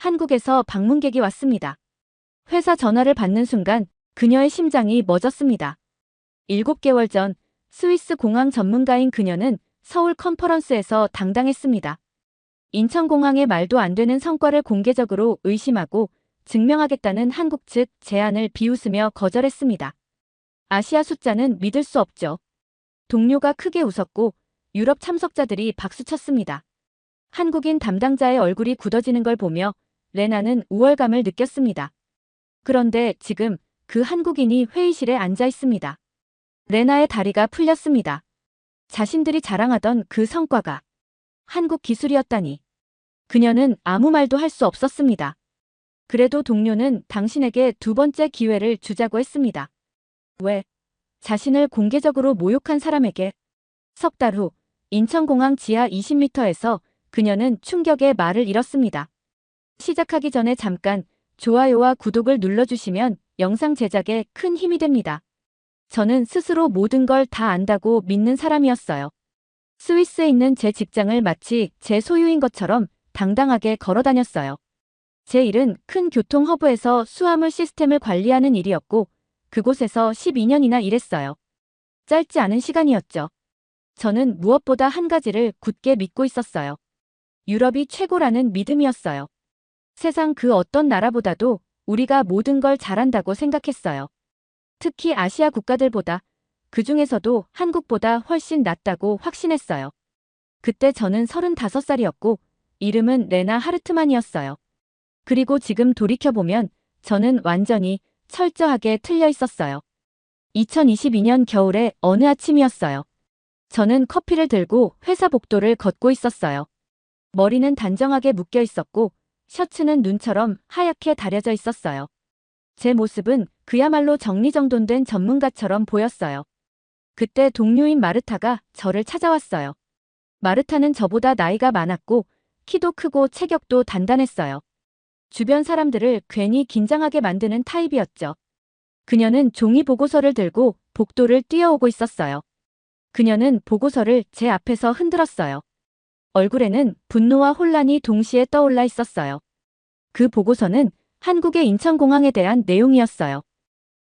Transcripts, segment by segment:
한국에서 방문객이 왔습니다. 회사 전화를 받는 순간 그녀의 심장이 멎었습니다. 7개월 전 스위스 공항 전문가인 그녀는 서울 컨퍼런스에서 당당했습니다. 인천공항의 말도 안 되는 성과를 공개적으로 의심하고 증명하겠다는 한국 측 제안을 비웃으며 거절했습니다. 아시아 숫자는 믿을 수 없죠. 동료가 크게 웃었고 유럽 참석자들이 박수쳤습니다. 한국인 담당자의 얼굴이 굳어지는 걸 보며 레나는 우월감을 느꼈습니다. 그런데 지금 그 한국인이 회의실에 앉아 있습니다. 레나의 다리가 풀렸습니다. 자신들이 자랑하던 그 성과가 한국 기술이었다니. 그녀는 아무 말도 할 수 없었습니다. 그래도 동료는 당신에게 두 번째 기회를 주자고 했습니다. 왜? 자신을 공개적으로 모욕한 사람에게. 석 달 후 인천공항 지하 20m에서 그녀는 충격의 말을 잃었습니다. 시작하기 전에 잠깐 좋아요와 구독을 눌러주시면 영상 제작에 큰 힘이 됩니다. 저는 스스로 모든 걸 다 안다고 믿는 사람이었어요. 스위스에 있는 제 직장을 마치 제 소유인 것처럼 당당하게 걸어 다녔어요. 제 일은 큰 교통 허브에서 수화물 시스템을 관리하는 일이었고 그곳에서 12년이나 일했어요. 짧지 않은 시간이었죠. 저는 무엇보다 한 가지를 굳게 믿고 있었어요. 유럽이 최고라는 믿음이었어요. 세상 그 어떤 나라보다도 우리가 모든 걸 잘한다고 생각했어요. 특히 아시아 국가들보다, 그 중에서도 한국보다 훨씬 낫다고 확신했어요. 그때 저는 35살이었고 이름은 레나 하르트만이었어요. 그리고 지금 돌이켜보면 저는 완전히 철저하게 틀려 있었어요. 2022년 겨울의 어느 아침이었어요. 저는 커피를 들고 회사 복도를 걷고 있었어요. 머리는 단정하게 묶여 있었고 셔츠는 눈처럼 하얗게 다려져 있었어요. 제 모습은 그야말로 정리정돈된 전문가처럼 보였어요. 그때 동료인 마르타가 저를 찾아왔어요. 마르타는 저보다 나이가 많았고 키도 크고 체격도 단단했어요. 주변 사람들을 괜히 긴장하게 만드는 타입이었죠. 그녀는 종이 보고서를 들고 복도를 뛰어오고 있었어요. 그녀는 보고서를 제 앞에서 흔들었어요. 얼굴에는 분노와 혼란이 동시에 떠올라 있었어요. 그 보고서는 한국의 인천공항에 대한 내용이었어요.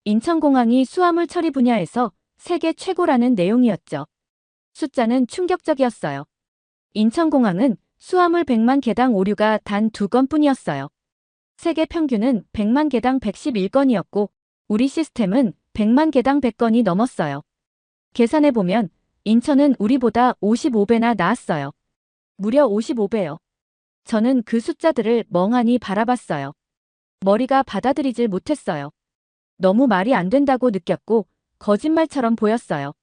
인천공항이 수화물 처리 분야에서 세계 최고라는 내용이었죠. 숫자는 충격적이었어요. 인천공항은 수화물 100만 개당 오류가 단 2건뿐이었어요. 세계 평균은 100만 개당 111건이었고 우리 시스템은 100만 개당 100건이 넘었어요. 계산해보면 인천은 우리보다 55배나 나았어요. 무려 55배요. 저는 그 숫자들을 멍하니 바라봤어요. 머리가 받아들이질 못했어요. 너무 말이 안 된다고 느꼈고 거짓말처럼 보였어요.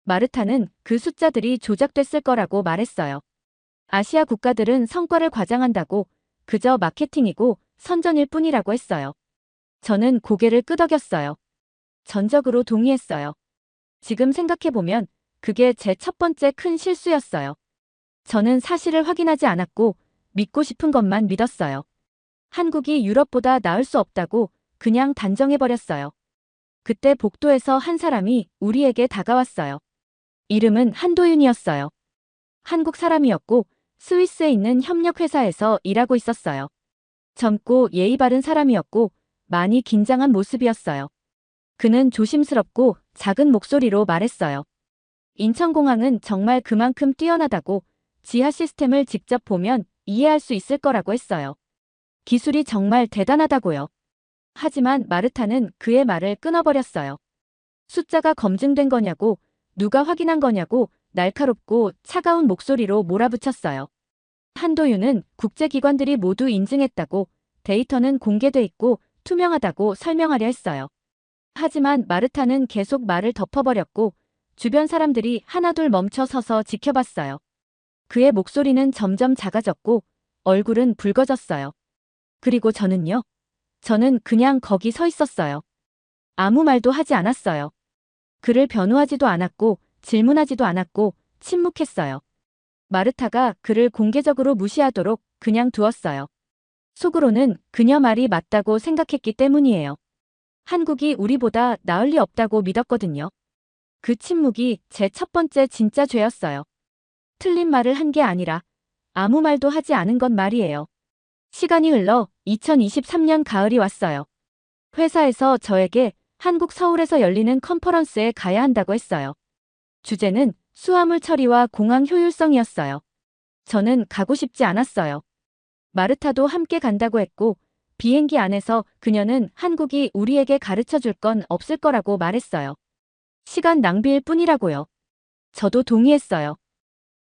마르타는 그 숫자들이 조작됐을 거라고 말했어요. 아시아 국가들은 성과를 과장한다고 그저 마케팅이고 선전일 뿐이라고 했어요. 저는 고개를 끄덕였어요. 전적으로 동의했어요. 지금 생각해보면 그게 제 첫 번째 큰 실수였어요. 저는 사실을 확인하지 않았고 믿고 싶은 것만 믿었어요. 한국이 유럽보다 나을 수 없다고 그냥 단정해버렸어요. 그때 복도에서 한 사람이 우리에게 다가왔어요. 이름은 한도윤이었어요. 한국 사람이었고 스위스에 있는 협력회사에서 일하고 있었어요. 젊고 예의 바른 사람이었고 많이 긴장한 모습이었어요. 그는 조심스럽고 작은 목소리로 말했어요. 인천공항은 정말 그만큼 뛰어나다고 지하 시스템을 직접 보면 이해할 수 있을 거라고 했어요. 기술이 정말 대단하다고요. 하지만 마르타는 그의 말을 끊어버렸어요. 숫자가 검증된 거냐고, 누가 확인한 거냐고 날카롭고 차가운 목소리로 몰아붙였어요. 한도윤은 국제기관들이 모두 인증했다고, 데이터는 공개돼 있고 투명하다고 설명하려 했어요. 하지만 마르타는 계속 말을 덮어버렸고 주변 사람들이 하나둘 멈춰 서서 지켜봤어요. 그의 목소리는 점점 작아졌고 얼굴은 붉어졌어요. 그리고 저는요? 저는 그냥 거기 서 있었어요. 아무 말도 하지 않았어요. 그를 변호하지도 않았고 질문하지도 않았고 침묵했어요. 마르타가 그를 공개적으로 무시하도록 그냥 두었어요. 속으로는 그녀 말이 맞다고 생각했기 때문이에요. 한국이 우리보다 나을 리 없다고 믿었거든요. 그 침묵이 제 첫 번째 진짜 죄였어요. 틀린 말을 한 게 아니라 아무 말도 하지 않은 건 말이에요. 시간이 흘러 2023년 가을이 왔어요. 회사에서 저에게 한국 서울에서 열리는 컨퍼런스에 가야 한다고 했어요. 주제는 수화물 처리와 공항 효율성이었어요. 저는 가고 싶지 않았어요. 마르타도 함께 간다고 했고, 비행기 안에서 그녀는 한국이 우리에게 가르쳐 줄 건 없을 거라고 말했어요. 시간 낭비일 뿐이라고요. 저도 동의했어요.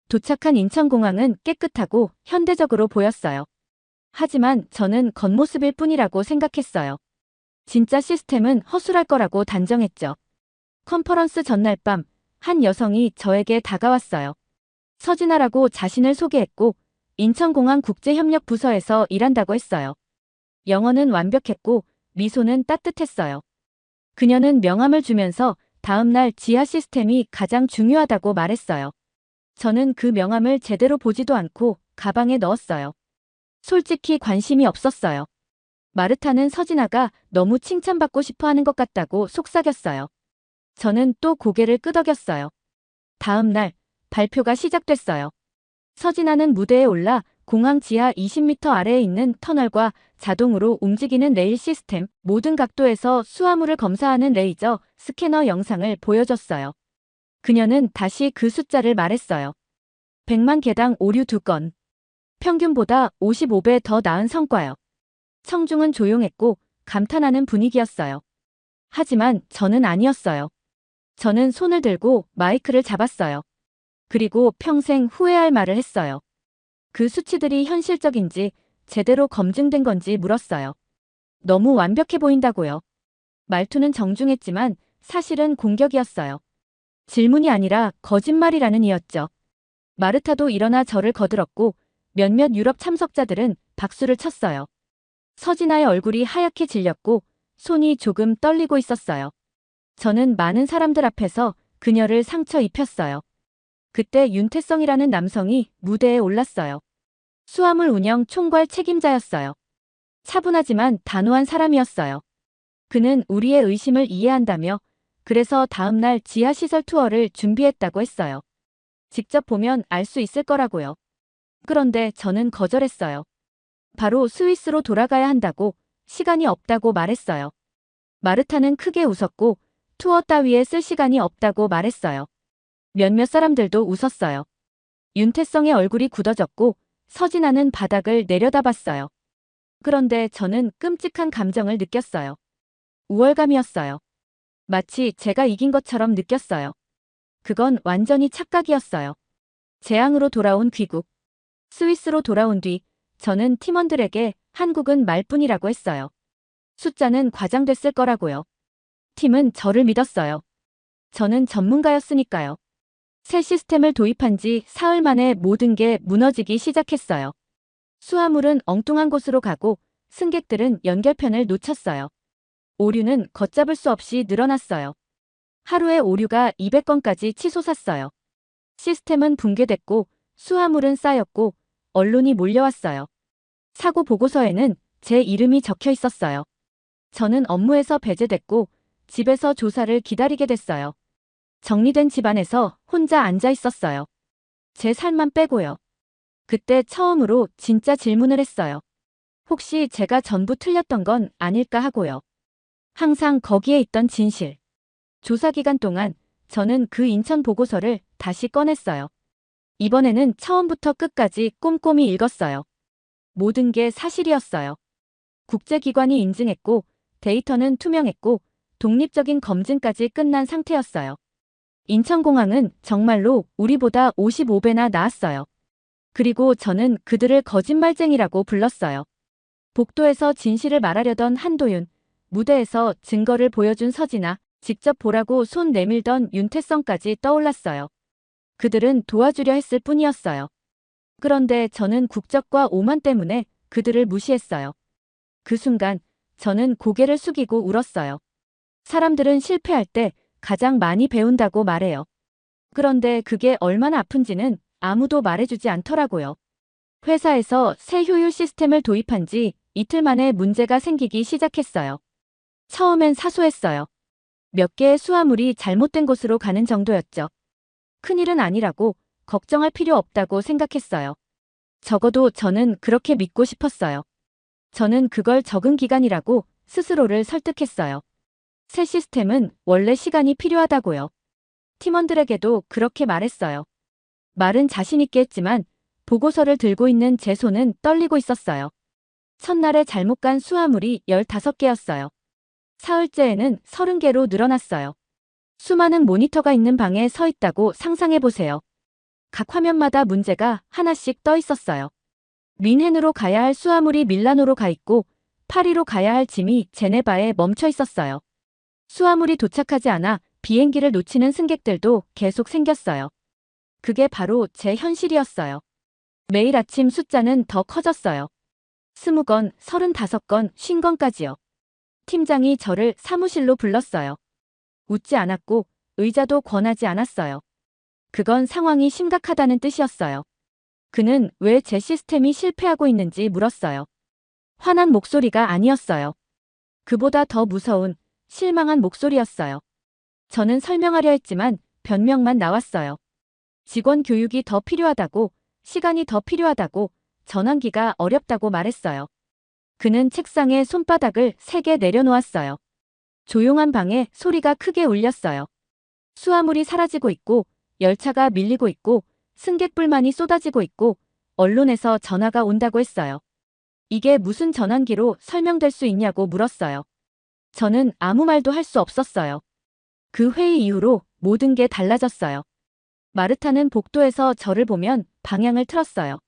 도착한 인천공항은 깨끗하고 현대적으로 보였어요. 하지만 저는 겉모습일 뿐이라고 생각했어요. 진짜 시스템은 허술할 거라고 단정했죠. 컨퍼런스 전날 밤, 한 여성이 저에게 다가왔어요. 서진아라고 자신을 소개했고, 인천공항 국제협력부서에서 일한다고 했어요. 영어는 완벽했고, 미소는 따뜻했어요. 그녀는 명함을 주면서 다음날 지하 시스템이 가장 중요하다고 말했어요. 저는 그 명함을 제대로 보지도 않고 가방에 넣었어요. 솔직히 관심이 없었어요. 마르타는 서진아가 너무 칭찬받고 싶어 하는 것 같다고 속삭였어요. 저는 또 고개를 끄덕였어요. 다음 날, 발표가 시작됐어요. 서진아는 무대에 올라 공항 지하 20m 아래에 있는 터널과 자동으로 움직이는 레일 시스템, 모든 각도에서 수화물을 검사하는 레이저 스캐너 영상을 보여줬어요. 그녀는 다시 그 숫자를 말했어요. 100만 개당 오류 2건. 평균보다 55배 더 나은 성과요. 청중은 조용했고 감탄하는 분위기였어요. 하지만 저는 아니었어요. 저는 손을 들고 마이크를 잡았어요. 그리고 평생 후회할 말을 했어요. 그 수치들이 현실적인지 제대로 검증된 건지 물었어요. 너무 완벽해 보인다고요. 말투는 정중했지만 사실은 공격이었어요. 질문이 아니라 거짓말이라는 이였죠. 마르타도 일어나 저를 거들었고 몇몇 유럽 참석자들은 박수를 쳤어요. 서진아의 얼굴이 하얗게 질렸고 손이 조금 떨리고 있었어요. 저는 많은 사람들 앞에서 그녀를 상처 입혔어요. 그때 윤태성이라는 남성이 무대에 올랐어요. 수화물 운영 총괄 책임자였어요. 차분하지만 단호한 사람이었어요. 그는 우리의 의심을 이해한다며 그래서 다음날 지하시설 투어를 준비했다고 했어요. 직접 보면 알 수 있을 거라고요. 그런데 저는 거절했어요. 바로 스위스로 돌아가야 한다고, 시간이 없다고 말했어요. 마르타는 크게 웃었고 투어 따위에 쓸 시간이 없다고 말했어요. 몇몇 사람들도 웃었어요. 윤태성의 얼굴이 굳어졌고 서진아는 바닥을 내려다봤어요. 그런데 저는 끔찍한 감정을 느꼈어요. 우월감이었어요. 마치 제가 이긴 것처럼 느꼈어요. 그건 완전히 착각이었어요. 재앙으로 돌아온 귀국. 스위스로 돌아온 뒤 저는 팀원들에게 한국은 말뿐이라고 했어요. 숫자는 과장됐을 거라고요. 팀은 저를 믿었어요. 저는 전문가였으니까요. 새 시스템을 도입한 지 사흘 만에 모든 게 무너지기 시작했어요. 수화물은 엉뚱한 곳으로 가고 승객들은 연결편을 놓쳤어요. 오류는 걷잡을 수 없이 늘어났어요. 하루에 오류가 200건까지 치솟았어요. 시스템은 붕괴됐고 수화물은 쌓였고 언론이 몰려왔어요. 사고 보고서에는 제 이름이 적혀 있었어요. 저는 업무에서 배제됐고 집에서 조사를 기다리게 됐어요. 정리된 집안에서 혼자 앉아 있었어요. 제 살만 빼고요. 그때 처음으로 진짜 질문을 했어요. 혹시 제가 전부 틀렸던 건 아닐까 하고요. 항상 거기에 있던 진실. 조사 기간 동안 저는 그 인천 보고서를 다시 꺼냈어요. 이번에는 처음부터 끝까지 꼼꼼히 읽었어요. 모든 게 사실이었어요. 국제기관이 인증했고 데이터는 투명했고 독립적인 검증까지 끝난 상태였어요. 인천공항은 정말로 우리보다 55배나 나았어요. 그리고 저는 그들을 거짓말쟁이라고 불렀어요. 복도에서 진실을 말하려던 한도윤, 무대에서 증거를 보여준 서진아, 직접 보라고 손 내밀던 윤태성까지 떠올랐어요. 그들은 도와주려 했을 뿐이었어요. 그런데 저는 국적과 오만 때문에 그들을 무시했어요. 그 순간 저는 고개를 숙이고 울었어요. 사람들은 실패할 때 가장 많이 배운다고 말해요. 그런데 그게 얼마나 아픈지는 아무도 말해주지 않더라고요. 회사에서 새 효율 시스템을 도입한 지 이틀 만에 문제가 생기기 시작했어요. 처음엔 사소했어요. 몇 개의 수화물이 잘못된 곳으로 가는 정도였죠. 큰일은 아니라고 걱정할 필요 없다고 생각했어요. 적어도 저는 그렇게 믿고 싶었어요. 저는 그걸 적응 기간이라고 스스로를 설득했어요. 새 시스템은 원래 시간이 필요하다고요. 팀원들에게도 그렇게 말했어요. 말은 자신 있게 했지만 보고서를 들고 있는 제 손은 떨리고 있었어요. 첫날에 잘못 간 수화물이 15개였어요. 사흘째에는 30개로 늘어났어요. 수많은 모니터가 있는 방에 서 있다고 상상해보세요. 각 화면마다 문제가 하나씩 떠 있었어요. 뮌헨으로 가야 할 수화물이 밀라노로 가 있고 파리로 가야 할 짐이 제네바에 멈춰 있었어요. 수화물이 도착하지 않아 비행기를 놓치는 승객들도 계속 생겼어요. 그게 바로 제 현실이었어요. 매일 아침 숫자는 더 커졌어요. 20건, 35건, 50건까지요. 팀장이 저를 사무실로 불렀어요. 웃지 않았고 의자도 권하지 않았어요. 그건 상황이 심각하다는 뜻이었어요. 그는 왜 제 시스템이 실패하고 있는지 물었어요. 화난 목소리가 아니었어요. 그보다 더 무서운, 실망한 목소리였어요. 저는 설명하려 했지만 변명만 나왔어요. 직원 교육이 더 필요하다고, 시간이 더 필요하다고, 전환기가 어렵다고 말했어요. 그는 책상에 손바닥을 3개 내려놓았어요. 조용한 방에 소리가 크게 울렸어요. 수화물이 사라지고 있고, 열차가 밀리고 있고, 승객불만이 쏟아지고 있고, 언론에서 전화가 온다고 했어요. 이게 무슨 전환기로 설명될 수 있냐고 물었어요. 저는 아무 말도 할 수 없었어요. 그 회의 이후로 모든 게 달라졌어요. 마르타는 복도에서 저를 보면 방향을 틀었어요.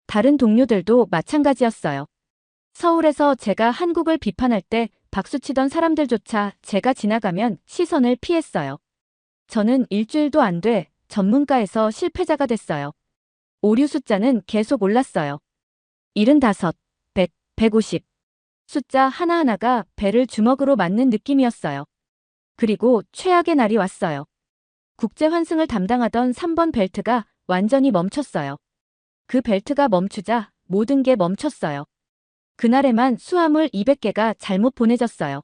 다른 동료들도 마찬가지였어요. 서울에서 제가 한국을 비판할 때 박수치던 사람들조차 제가 지나가면 시선을 피했어요. 저는 일주일도 안 돼 전문가에서 실패자가 됐어요. 오류 숫자는 계속 올랐어요. 75, 100, 150. 숫자 하나하나가 배를 주먹으로 맞는 느낌이었어요. 그리고 최악의 날이 왔어요. 국제 환승을 담당하던 3번 벨트가 완전히 멈췄어요. 그 벨트가 멈추자 모든 게 멈췄어요. 그날에만 수화물 200개가 잘못 보내졌어요.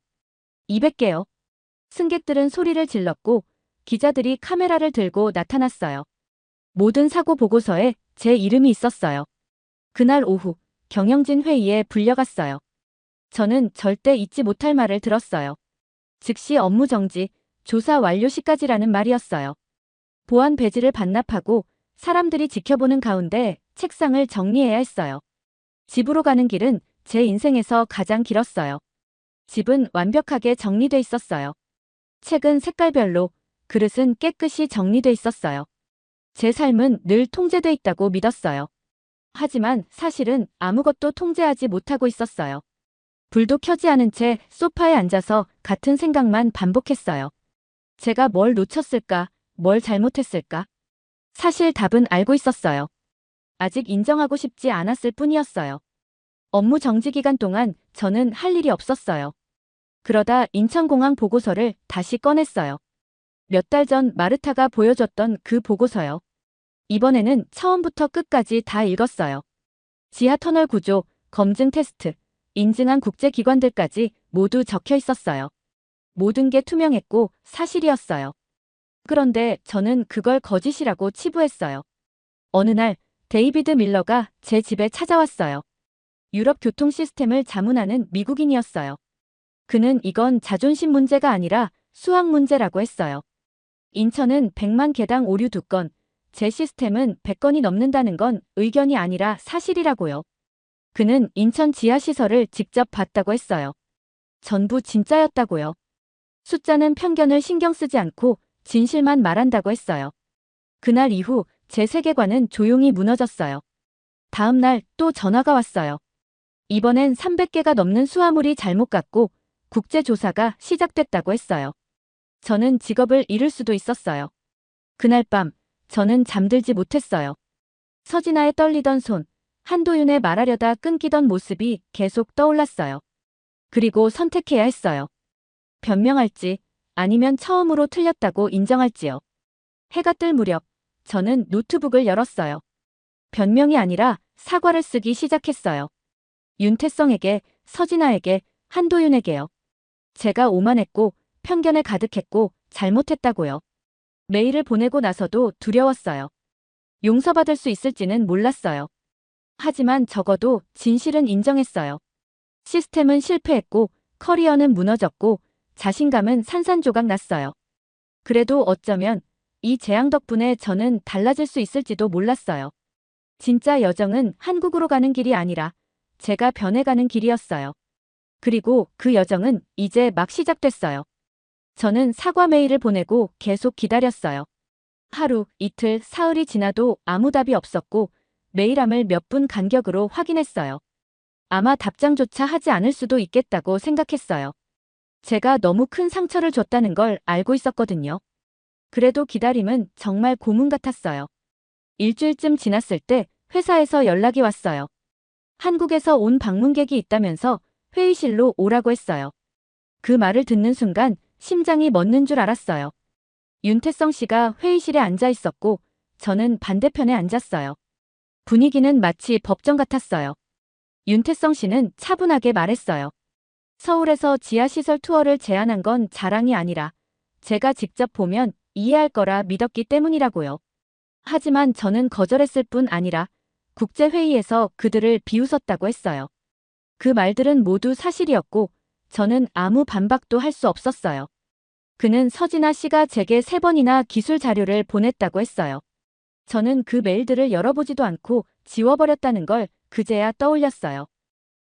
200개요. 승객들은 소리를 질렀고 기자들이 카메라를 들고 나타났어요. 모든 사고 보고서에 제 이름이 있었어요. 그날 오후 경영진 회의에 불려갔어요. 저는 절대 잊지 못할 말을 들었어요. 즉시 업무 정지, 조사 완료 시까지라는 말이었어요. 보안 배지를 반납하고 사람들이 지켜보는 가운데 책상을 정리해야 했어요. 집으로 가는 길은 제 인생에서 가장 길었어요. 집은 완벽하게 정리돼 있었어요. 책은 색깔별로, 그릇은 깨끗이 정리돼 있었어요. 제 삶은 늘 통제돼 있다고 믿었어요. 하지만 사실은 아무것도 통제하지 못하고 있었어요. 불도 켜지 않은 채 소파에 앉아서 같은 생각만 반복했어요. 제가 뭘 놓쳤을까? 뭘 잘못했을까? 사실 답은 알고 있었어요. 아직 인정하고 싶지 않았을 뿐이었어요. 업무 정지 기간 동안 저는 할 일이 없었어요. 그러다 인천공항 보고서를 다시 꺼냈어요. 몇 달 전 마르타가 보여줬던 그 보고서요. 이번에는 처음부터 끝까지 다 읽었어요. 지하 터널 구조, 검증 테스트, 인증한 국제기관들까지 모두 적혀 있었어요. 모든 게 투명했고 사실이었어요. 그런데 저는 그걸 거짓이라고 치부했어요. 어느 날 데이비드 밀러가 제 집에 찾아왔어요. 유럽 교통 시스템을 자문하는 미국인이었어요. 그는 이건 자존심 문제가 아니라 수학 문제라고 했어요. 인천은 100만 개당 오류 2건, 제 시스템은 100건이 넘는다는 건 의견이 아니라 사실이라고요. 그는 인천 지하시설을 직접 봤다고 했어요. 전부 진짜였다고요. 숫자는 편견을 신경 쓰지 않고 진실만 말한다고 했어요. 그날 이후 제 세계관은 조용히 무너졌어요. 다음 날 또 전화가 왔어요. 이번엔 300개가 넘는 수화물이 잘못 갔고 국제조사가 시작됐다고 했어요. 저는 직업을 잃을 수도 있었어요. 그날 밤 저는 잠들지 못했어요. 서진아의 떨리던 손, 한도윤의 말하려다 끊기던 모습이 계속 떠올랐어요. 그리고 선택해야 했어요. 변명할지 아니면 처음으로 틀렸다고 인정할지요. 해가 뜰 무렵 저는 노트북을 열었어요. 변명이 아니라 사과를 쓰기 시작했어요. 윤태성에게, 서진아에게, 한도윤에게요. 제가 오만했고 편견에 가득했고 잘못했다고요. 메일을 보내고 나서도 두려웠어요. 용서받을 수 있을지는 몰랐어요. 하지만 적어도 진실은 인정했어요. 시스템은 실패했고 커리어는 무너졌고 자신감은 산산조각 났어요. 그래도 어쩌면 이 재앙 덕분에 저는 달라질 수 있을지도 몰랐어요. 진짜 여정은 한국으로 가는 길이 아니라 제가 변해가는 길이었어요. 그리고 그 여정은 이제 막 시작됐어요. 저는 사과 메일을 보내고 계속 기다렸어요. 하루, 이틀, 사흘이 지나도 아무 답이 없었고 메일함을 몇 분 간격으로 확인했어요. 아마 답장조차 하지 않을 수도 있겠다고 생각했어요. 제가 너무 큰 상처를 줬다는 걸 알고 있었거든요. 그래도 기다림은 정말 고문 같았어요. 일주일쯤 지났을 때 회사에서 연락이 왔어요. 한국에서 온 방문객이 있다면서 회의실로 오라고 했어요. 그 말을 듣는 순간 심장이 멎는 줄 알았어요. 윤태성 씨가 회의실에 앉아 있었고 저는 반대편에 앉았어요. 분위기는 마치 법정 같았어요. 윤태성 씨는 차분하게 말했어요. 서울에서 지하시설 투어를 제안한 건 자랑이 아니라 제가 직접 보면 이해할 거라 믿었기 때문이라고요. 하지만 저는 거절했을 뿐 아니라 국제회의에서 그들을 비웃었다고 했어요. 그 말들은 모두 사실이었고 저는 아무 반박도 할 수 없었어요. 그는 서진아 씨가 제게 3번이나 기술 자료를 보냈다고 했어요. 저는 그 메일들을 열어보지도 않고 지워버렸다는 걸 그제야 떠올렸어요.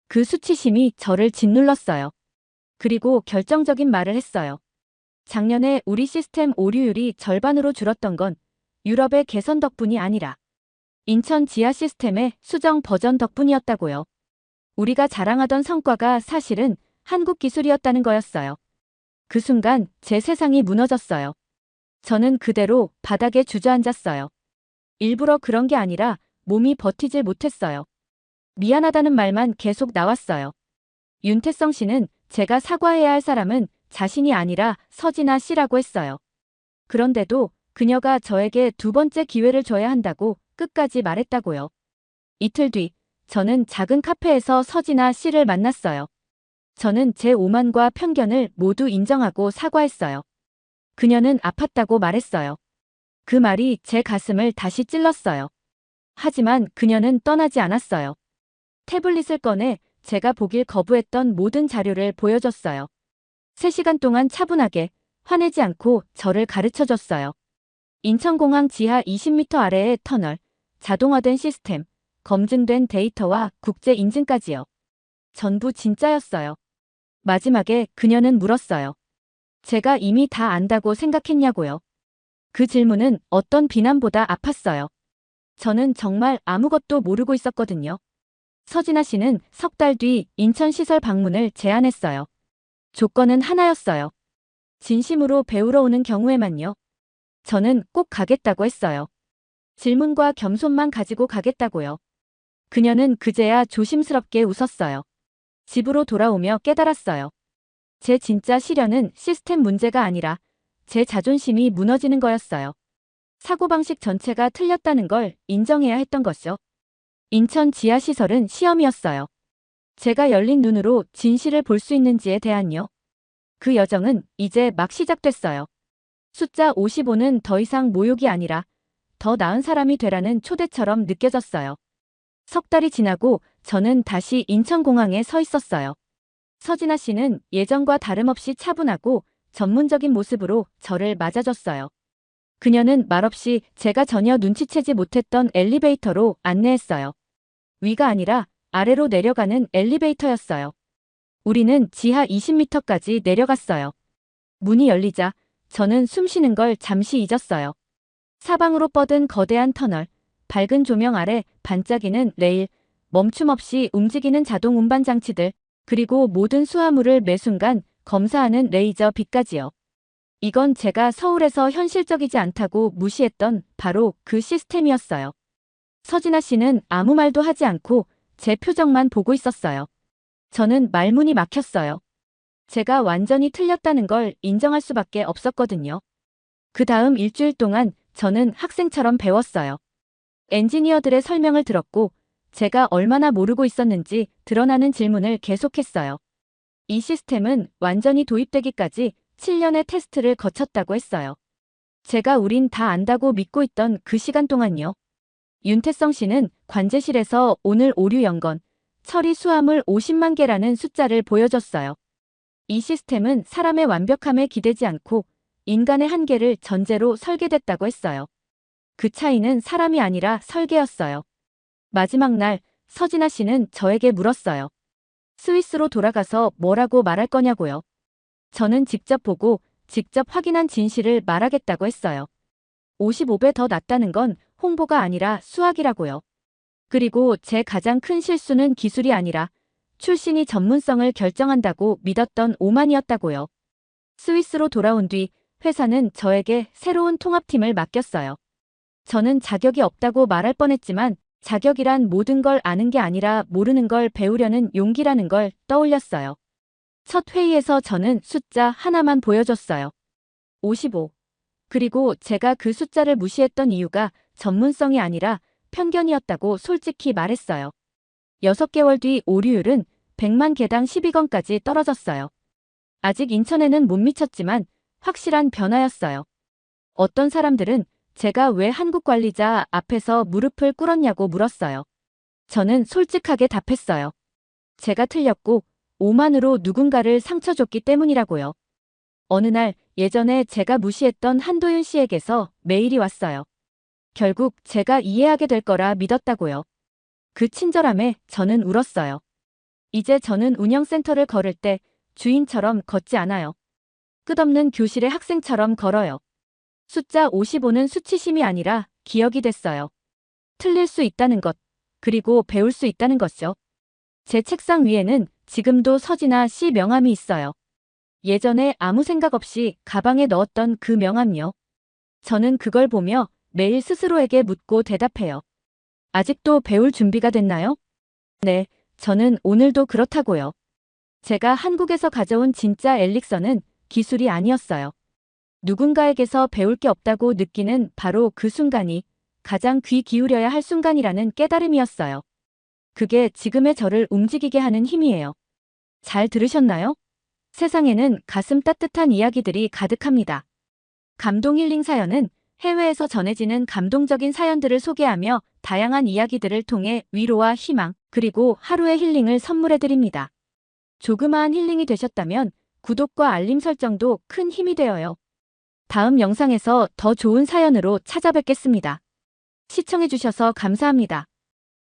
그 수치심이 저를 짓눌렀어요. 그리고 결정적인 말을 했어요. 작년에 우리 시스템 오류율이 절반으로 줄었던 건 유럽의 개선 덕분이 아니라 인천 지하 시스템의 수정 버전 덕분이었다고요. 우리가 자랑하던 성과가 사실은 한국 기술이었다는 거였어요. 그 순간 제 세상이 무너졌어요. 저는 그대로 바닥에 주저앉았어요. 일부러 그런 게 아니라 몸이 버티질 못했어요. 미안하다는 말만 계속 나왔어요. 윤태성 씨는 제가 사과해야 할 사람은 자신이 아니라 서진아 씨라고 했어요. 그런데도 그녀가 저에게 2번째 기회를 줘야 한다고 끝까지 말했다고요. 이틀 뒤 저는 작은 카페에서 서진아 씨를 만났어요. 저는 제 오만과 편견을 모두 인정하고 사과했어요. 그녀는 아팠다고 말했어요. 그 말이 제 가슴을 다시 찔렀어요. 하지만 그녀는 떠나지 않았어요. 태블릿을 꺼내 제가 보길 거부했던 모든 자료를 보여줬어요. 3시간 동안 차분하게 화내지 않고 저를 가르쳐줬어요. 인천공항 지하 20m 아래의 터널, 자동화된 시스템, 검증된 데이터와 국제 인증까지요. 전부 진짜였어요. 마지막에 그녀는 물었어요. 제가 이미 다 안다고 생각했냐고요. 그 질문은 어떤 비난보다 아팠어요. 저는 정말 아무것도 모르고 있었거든요. 서진아 씨는 3달 뒤 인천 시설 방문을 제안했어요. 조건은 하나였어요. 진심으로 배우러 오는 경우에만요. 저는 꼭 가겠다고 했어요. 질문과 겸손만 가지고 가겠다고요. 그녀는 그제야 조심스럽게 웃었어요. 집으로 돌아오며 깨달았어요. 제 진짜 시련은 시스템 문제가 아니라 제 자존심이 무너지는 거였어요. 사고방식 전체가 틀렸다는 걸 인정해야 했던 것이죠. 인천 지하시설은 시험이었어요. 제가 열린 눈으로 진실을 볼 수 있는지에 대한요. 그 여정은 이제 막 시작됐어요. 숫자 55는 더 이상 모욕이 아니라 더 나은 사람이 되라는 초대처럼 느껴졌어요. 3달이 지나고 저는 다시 인천공항에 서 있었어요. 서진아 씨는 예전과 다름없이 차분하고 전문적인 모습으로 저를 맞아줬어요. 그녀는 말없이 제가 전혀 눈치채지 못했던 엘리베이터로 안내했어요. 위가 아니라 아래로 내려가는 엘리베이터였어요. 우리는 지하 20m까지 내려갔어요. 문이 열리자 저는 숨 쉬는 걸 잠시 잊었어요. 사방으로 뻗은 거대한 터널, 밝은 조명 아래 반짝이는 레일, 멈춤 없이 움직이는 자동 운반 장치들, 그리고 모든 수화물을 매 순간 검사하는 레이저 빛까지요. 이건 제가 서울에서 현실적이지 않다고 무시했던 바로 그 시스템이었어요. 서진아 씨는 아무 말도 하지 않고 제 표정만 보고 있었어요. 저는 말문이 막혔어요. 제가 완전히 틀렸다는 걸 인정할 수밖에 없었거든요. 그 다음 일주일 동안 저는 학생처럼 배웠어요. 엔지니어들의 설명을 들었고 제가 얼마나 모르고 있었는지 드러나는 질문을 계속했어요. 이 시스템은 완전히 도입되기까지 7년의 테스트를 거쳤다고 했어요. 제가 우린 다 안다고 믿고 있던 그 시간 동안요. 윤태성 씨는 관제실에서 오늘 오류 연건, 처리 수화물 50만 개라는 숫자를 보여줬어요. 이 시스템은 사람의 완벽함에 기대지 않고 인간의 한계를 전제로 설계됐다고 했어요. 그 차이는 사람이 아니라 설계였어요. 마지막 날 서진아 씨는 저에게 물었어요. 스위스로 돌아가서 뭐라고 말할 거냐고요. 저는 직접 보고 직접 확인한 진실을 말하겠다고 했어요. 55배 더 낫다는 건 홍보가 아니라 수학이라고요. 그리고 제 가장 큰 실수는 기술이 아니라 출신이 전문성을 결정한다고 믿었던 오만이었다고요. 스위스로 돌아온 뒤 회사는 저에게 새로운 통합팀을 맡겼어요. 저는 자격이 없다고 말할 뻔했지만 자격이란 모든 걸 아는 게 아니라 모르는 걸 배우려는 용기라는 걸 떠올렸어요. 첫 회의에서 저는 숫자 하나만 보여줬어요. 55. 그리고 제가 그 숫자를 무시했던 이유가 전문성이 아니라 편견이었다고 솔직히 말했어요. 6개월 뒤 오류율은 100만 개당 12건까지 떨어졌어요. 아직 인천에는 못 미쳤지만 확실한 변화였어요. 어떤 사람들은 제가 왜 한국 관리자 앞에서 무릎을 꿇었냐고 물었어요. 저는 솔직하게 답했어요. 제가 틀렸고 오만으로 누군가를 상처 줬기 때문이라고요. 어느 날 예전에 제가 무시했던 한도윤 씨에게서 메일이 왔어요. 결국 제가 이해하게 될 거라 믿었다고요. 그 친절함에 저는 울었어요. 이제 저는 운영센터를 걸을 때 주인처럼 걷지 않아요. 끝없는 교실의 학생처럼 걸어요. 숫자 55는 수치심이 아니라 기억이 됐어요. 틀릴 수 있다는 것, 그리고 배울 수 있다는 것이요. 제 책상 위에는 지금도 서진아 씨 명함이 있어요. 예전에 아무 생각 없이 가방에 넣었던 그 명함이요. 저는 그걸 보며 매일 스스로에게 묻고 대답해요. 아직도 배울 준비가 됐나요? 네, 저는 오늘도 그렇다고요. 제가 한국에서 가져온 진짜 엘릭서는 기술이 아니었어요. 누군가에게서 배울 게 없다고 느끼는 바로 그 순간이 가장 귀 기울여야 할 순간이라는 깨달음이었어요. 그게 지금의 저를 움직이게 하는 힘이에요. 잘 들으셨나요? 세상에는 가슴 따뜻한 이야기들이 가득합니다. 감동 힐링 사연은 해외에서 전해지는 감동적인 사연들을 소개하며 다양한 이야기들을 통해 위로와 희망, 그리고 하루의 힐링을 선물해드립니다. 조그마한 힐링이 되셨다면 구독과 알림 설정도 큰 힘이 되어요. 다음 영상에서 더 좋은 사연으로 찾아뵙겠습니다. 시청해주셔서 감사합니다.